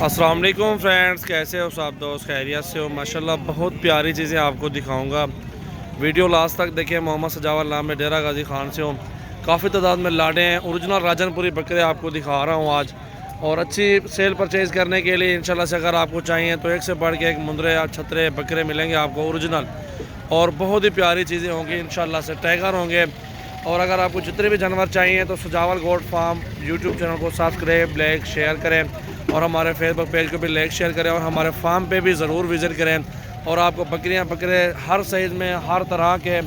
अस्सलाम वालेकुम फ्रेंड्स, कैसे हो सब दोस्त? खैरियत से हो? माशाल्लाह बहुत प्यारी चीज़ें आपको दिखाऊंगा। वीडियो लास्ट तक देखें। मोहम्मद सजावल नाम में डेरा गाजी खान से हूँ। काफ़ी तादाद में लाडे हैं, ओरिजिनल राजनपुरी बकरे आपको दिखा रहा हूँ आज। और अच्छी सेल परचेज़ करने के लिए इंशाल्लाह से अगर आपको चाहिए तो एक से बढ़ के एक मुंदरे या छतरे बकरे मिलेंगे आपको ओरिजिनल, और बहुत ही प्यारी चीज़ें होंगी इंशाल्लाह से। टाइगर होंगे। और अगर आपको जितने भी जानवर चाहिए तो सजावल गोट फार्म यूट्यूब चैनल को सब्सक्राइब लाइक शेयर करें, और हमारे फेसबुक पेज को भी लाइक शेयर करें, और हमारे फार्म पे भी ज़रूर विज़िट करें। और आपको बकरियां बकरे हर साइज़ में हर तरह के,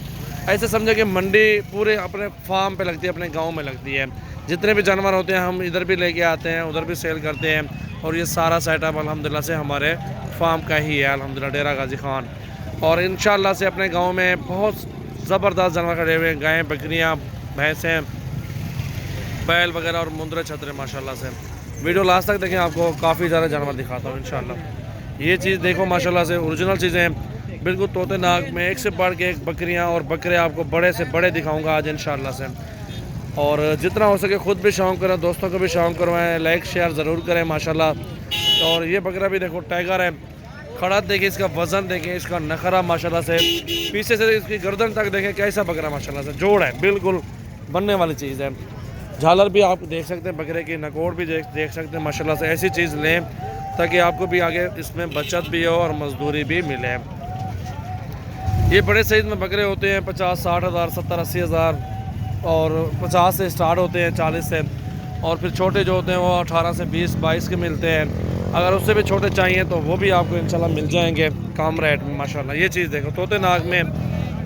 ऐसे समझे कि मंडी पूरे अपने फार्म पे लगती है, अपने गांव में लगती है। जितने भी जानवर होते हैं हम इधर भी लेके आते हैं, उधर भी सेल करते हैं। और ये सारा सेटअप अल्हम्दुलिल्लाह से हमारे फार्म का ही है अल्हम्दुलिल्लाह, डेरा गाजी खान। और इंशाल्लाह से अपने गाँव में बहुत ज़बरदस्त जानवर खड़े हुए हैं, गायें बकरियाँ भैंसें बैल वगैरह और मुंदरे छतरे माशाल्लाह से। वीडियो लास्ट तक देखें, आपको काफ़ी ज़्यादा जानवर दिखाता हूँ इंशाल्लाह। ये चीज़ देखो माशाल्लाह से ओरिजिनल चीज़ें हैं, बिल्कुल तोते नाक में एक से बढ़ के एक बकरियाँ और बकरे आपको बड़े से बड़े दिखाऊंगा आज इंशाल्लाह से। और जितना हो सके ख़ुद भी शौक़ करें, दोस्तों को भी शौक़ करवाएं, लाइक शेयर ज़रूर करें माशाल्लाह। और ये बकरा भी देखो टाइगर है, खड़ा देखिए, इसका वज़न देखें, इसका नखरा माशाल्लाह से, पीछे से इसकी गर्दन तक देखें कैसा बकरा माशाल्लाह से जोड़ है, बिल्कुल बनने वाली चीज़ है। झालर भी आप देख सकते हैं, बकरे की नकोड़ भी देख सकते हैं माशाल्लाह से। ऐसी चीज़ लें ताकि आपको भी आगे इसमें बचत भी हो और मजदूरी भी मिले। ये बड़े साइज़ में बकरे होते हैं 50-60 हज़ार, 70-80 हज़ार, और 50 से स्टार्ट होते हैं, 40 से। और फिर छोटे जो होते हैं वो 18 से 20-22 के मिलते हैं। अगर उससे भी छोटे चाहिए तो वो भी आपको इंशाल्लाह मिल जाएंगे कम रेट में माशाल्लाह। ये चीज़ देखो तोते नाग में,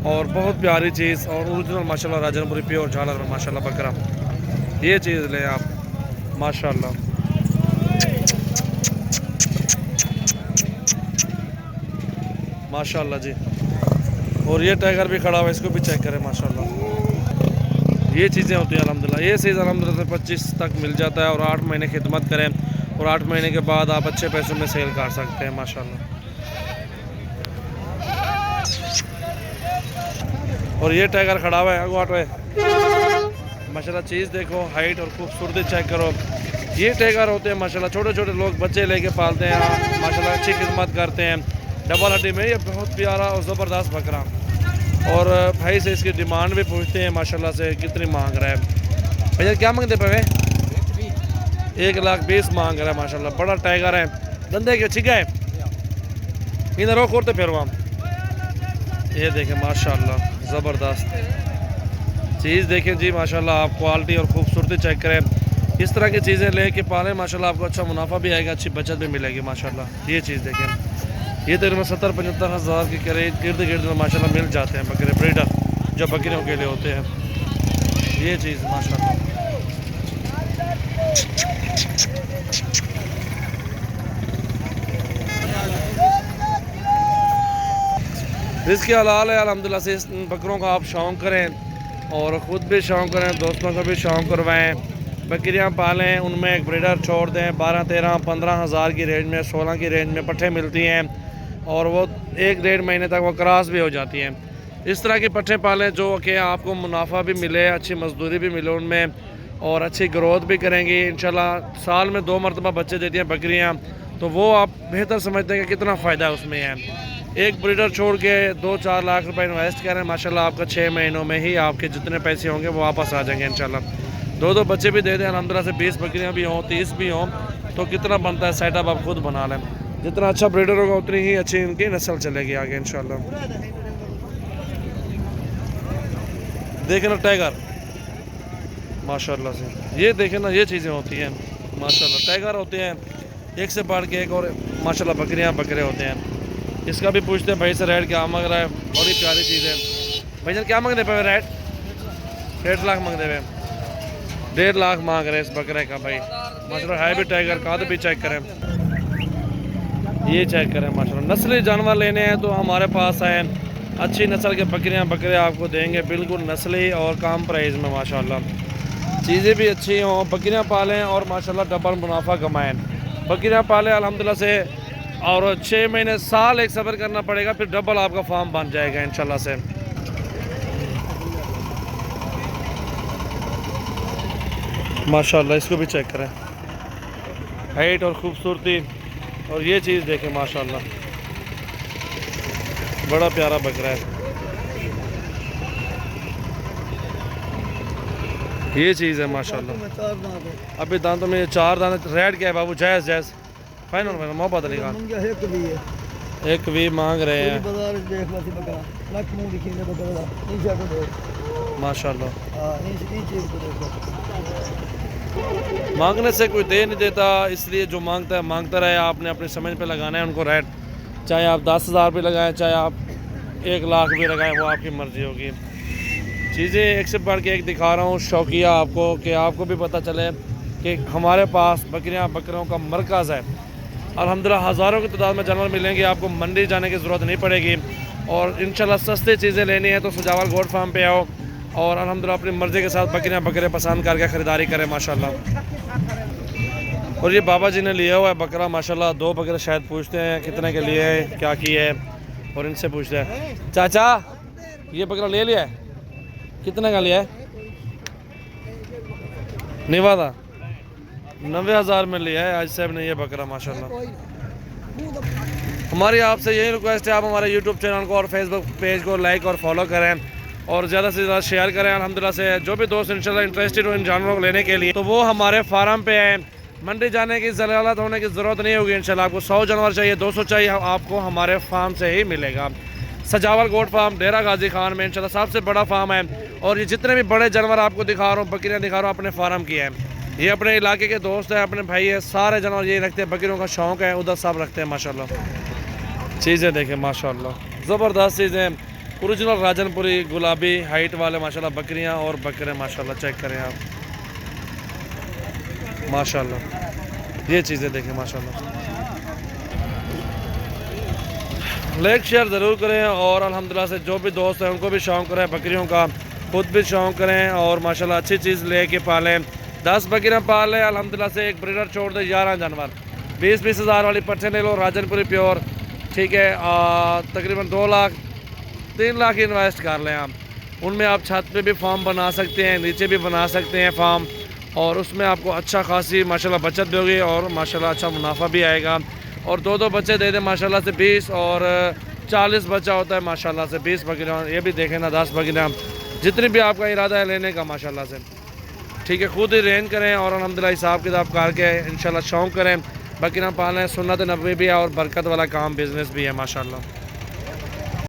और बहुत प्यारी चीज़, और ओरिजिनल माशाल्लाह राजनपुरी प्योर झालर में माशाल्लाह बकरा। ये चीज़ लें आप माशाल्लाह। माशाल्लाह जी। और ये टाइगर भी खड़ा हुआ है, इसको भी चेक करें माशाल्लाह। ये चीज़ें होती हैं अल्हम्दुलिल्लाह। ये चीज़ अल्हम्दुलिल्लाह 25 तक मिल जाता है, और 8 महीने खिदमत करें, और 8 महीने के बाद आप अच्छे पैसों में सेल कर सकते हैं माशाल्लाह। और ये टाइगर खड़ा हुआ है अगवाट है माशाल्लाह। चीज़ देखो, हाइट और खूबसूरती चेक करो। ये टाइगर होते हैं माशाल्लाह, छोटे छोटे लोग बच्चे लेके पालते हैं माशाल्लाह, अच्छी खिदमत करते हैं। डबल हड्डी में ये बहुत प्यारा और ज़बरदस्त बकरा। और भाई से इसकी डिमांड भी पूछते हैं माशाल्लाह से, कितनी मांग रहा है भैया? क्या मांगते पे? 1,20,000 मांग रहा है माशाल्लाह। बड़ा टाइगर है, धंधे के छिका है, इन्हें रोक करते फिर वहाँ। ये देखें माशाल्लाह ज़बरदस्त चीज़ देखें जी माशाल्लाह। आप क्वालिटी और ख़ूबसूरती चेक करें। इस तरह की चीज़ें लेके पालें माशाल्लाह, आपको अच्छा मुनाफा भी आएगा, अच्छी बचत भी मिलेगी माशाल्लाह। ये चीज़ देखें, ये तकरीबन 70-75 हज़ार के करीब इर्द गिर्द में माशाल्लाह मिल जाते हैं बकरे ब्रीडर जो बकरियों के लिए होते हैं। ये चीज़ माशाल्लाह। रिज़्क़ हलाल है अल्हम्दुलिल्लाह से। इन बकरों का आप शौक़ करें, और ख़ुद भी शौक़ करें, दोस्तों को भी शौक़ करवाएं, बकरियां पालें, उनमें एक ब्रीडर छोड़ दें। 12-13-15 हज़ार की रेंज में, 16 की रेंज में पट्ठे मिलती हैं, और वो 1-1.5 महीने तक वो क्रॉस भी हो जाती हैं। इस तरह के पट्ठे पालें जो कि आपको मुनाफा भी मिले, अच्छी मजदूरी भी मिले उनमें, और अच्छी ग्रोथ भी करेंगी इंशाल्लाह। साल में 2 मरतबा बच्चे देती हैं बकरियाँ, तो वो आप बेहतर समझते हैं कि कितना फ़ायदा उसमें है। एक ब्रीडर छोड़ के 2-4 लाख रुपए इन्वेस्ट करें माशाल्लाह, आपका 6 महीनों में ही आपके जितने पैसे होंगे वो वापस आ जाएंगे इंशाल्लाह। 2-2 बच्चे भी दे दें अल्हम्दुलिल्लाह से, 20 बकरियां भी हों, 30 भी हों, तो कितना बनता है सेटअप आप खुद बना लें। जितना अच्छा ब्रीडर होगा उतनी ही अच्छी इनकी नस्ल चलेगी आगे इंशाल्लाह। देखें ना टाइगर माशाल्लाह से, ये देखें ना, ये चीज़ें होती हैं माशाल्लाह। टाइगर होते हैं एक से बढ़ के एक, और माशाल्लाह बकरियां बकरे होते हैं। इसका भी पूछते हैं भाई से रेट क्या मांग रहा है, बड़ी प्यारी चीज़ है। भाई जान क्या मांगते पे रेट? 1.5 लाख मांगते हुए, 1.5 लाख मांग रहे हैं इस बकरे का भाई माशाल्लाह। है भी टाइगर, काद भी चेक करें, ये चेक करें माशाल्लाह। नस्ली जानवर लेने हैं तो हमारे पास आए, अच्छी नस्ल के बकरियां बकरे आपको देंगे, बिल्कुल नस्ली और कम प्राइस में माशाल्लाह। चीज़ें भी अच्छी हों, बकरियां पालें और माशाल्लाह डबल मुनाफा कमाएं। बकरियां पालें अल्हम्दुलिल्लाह से, और 6 महीने साल एक सफ़र करना पड़ेगा, फिर डबल आपका फार्म बन जाएगा इंशाल्लाह से। माशाल्लाह इसको भी चेक करें, हाइट और ख़ूबसूरती और ये चीज़ देखें माशाल्लाह, बड़ा प्यारा बकरा है। ये चीज़ है माशाल्लाह। अभी दांतों में 4 दाने। रेड क्या है बाबू? जायज़ जायज़ फाइनल फाइनल मोहब्बत अली खान एक भी मांग रहे हैं माशाल्लाह। मांगने से कोई दे नहीं देता, इसलिए जो मांगता है मांगता रहे। आपने अपनी समझ पे लगाना है उनको रेट, चाहे आप 10,000 भी लगाएं, चाहे आप 1 लाख भी लगाएं, वो आपकी मर्ज़ी होगी। चीज़ें एक से बढ़ के एक दिखा रहा हूँ शौकिया आपको, कि आपको भी पता चले कि हमारे पास बकरियाँ बकरों का मरकज़ है। अल्हम्दुलिल्लाह हज़ारों की तादाद में जानवर मिलेंगे, आपको मंडी जाने की ज़रूरत नहीं पड़ेगी। और इंशाल्लाह सस्ती चीज़ें लेनी है तो सजावल गोट फार्म पे आओ और अल्हम्दुलिल्लाह अपनी मर्ज़ी के साथ बकरियाँ बकरे पसंद करके ख़रीदारी करें माशाल्लाह। और ये बाबा जी ने लिया हुआ है बकरा माशाल्लाह। 2 बकरे शायद पूछते हैं कितने के लिए है, क्या की है, और इनसे पूछते हैं चाचा ये बकरा ले लिया है, कितने का लिया है? निवादा 90,000 में लिया है आज साहब ने ये बकरा माशाल्लाह। हमारी आपसे यही रिक्वेस्ट है, आप हमारे यूट्यूब चैनल को और फेसबुक पेज को लाइक और फॉलो करें और ज़्यादा से ज़्यादा शेयर करें। अल्हम्दुलिल्लाह से जो भी दोस्त इंशाल्लाह इंटरेस्टेड हो इन जानवरों को लेने के लिए तो वो हमारे फार्म पे आए। मंडी जाने की ज़रूरत होने की ज़रूरत नहीं होगी इंशाल्लाह। आपको 100 जानवर चाहिए, 200 चाहिए, आपको हमारे फार्म से ही मिलेगा। सजावल गोट फार्म डेरा गाजी खान में इंशाल्लाह सबसे बड़ा फार्म है। और ये जितने भी बड़े जानवर आपको दिखा रहा हूँ, बकरियाँ दिखा रहा हूँ, अपने फार्म की है। ये अपने इलाके के दोस्त हैं, अपने भाई है, सारे जानवर यही रखते हैं, बकरियों का शौक़ है, उधर सब रखते हैं माशाल्लाह। चीज़ें देखें माशाल्लाह, ज़बरदस्त चीज़ें, ओरिजिनल राजनपुरी गुलाबी हाइट वाले माशाल्लाह बकरियां और बकरे माशाल्लाह। चेक करें आप माशाल्लाह, ये चीज़ें देखें माशाल्लाह। लाइक शेयर ज़रूर करें और अल्हम्दुलिल्लाह से जो भी दोस्त हैं उनको भी शौक़ करें बकरियों का, खुद भी शौक़ करें और माशाल्लाह अच्छी चीज़ ले के पालें। 10 बकरियाँ पाल लें अल्हम्दुलिल्लाह से, एक ब्रीडर छोड़ दे 11 जानवर। 20-20 हज़ार वाली पट्टे ले लो राजनपुरी प्योर, ठीक है। तकरीबन 2 लाख 3 लाख इन्वेस्ट कर लें आप। उनमें आप छत पे भी फार्म बना सकते हैं, नीचे भी बना सकते हैं फार्म, और उसमें आपको अच्छा खासी माशाल्लाह बचत भी होगी और माशाल्लाह अच्छा मुनाफा भी आएगा। और 2-2 बच्चे दे दें माशाल्लाह से 20 और 40 बच्चा होता है माशाल्लाह से। 20 बकरियाँ ये भी देखें ना, 10 बकरियाँ, जितनी भी आपका इरादा है लेने का माशाल्लाह से, ठीक है। खुद ही रेंज करें और अल्हम्दुलिल्लाह हिसाब किताब करके इंशाल्लाह शौक़ करें, बकरियाँ पालें। सुन्नत नबवी भी है और बरकत वाला काम बिज़नेस भी है माशाल्लाह।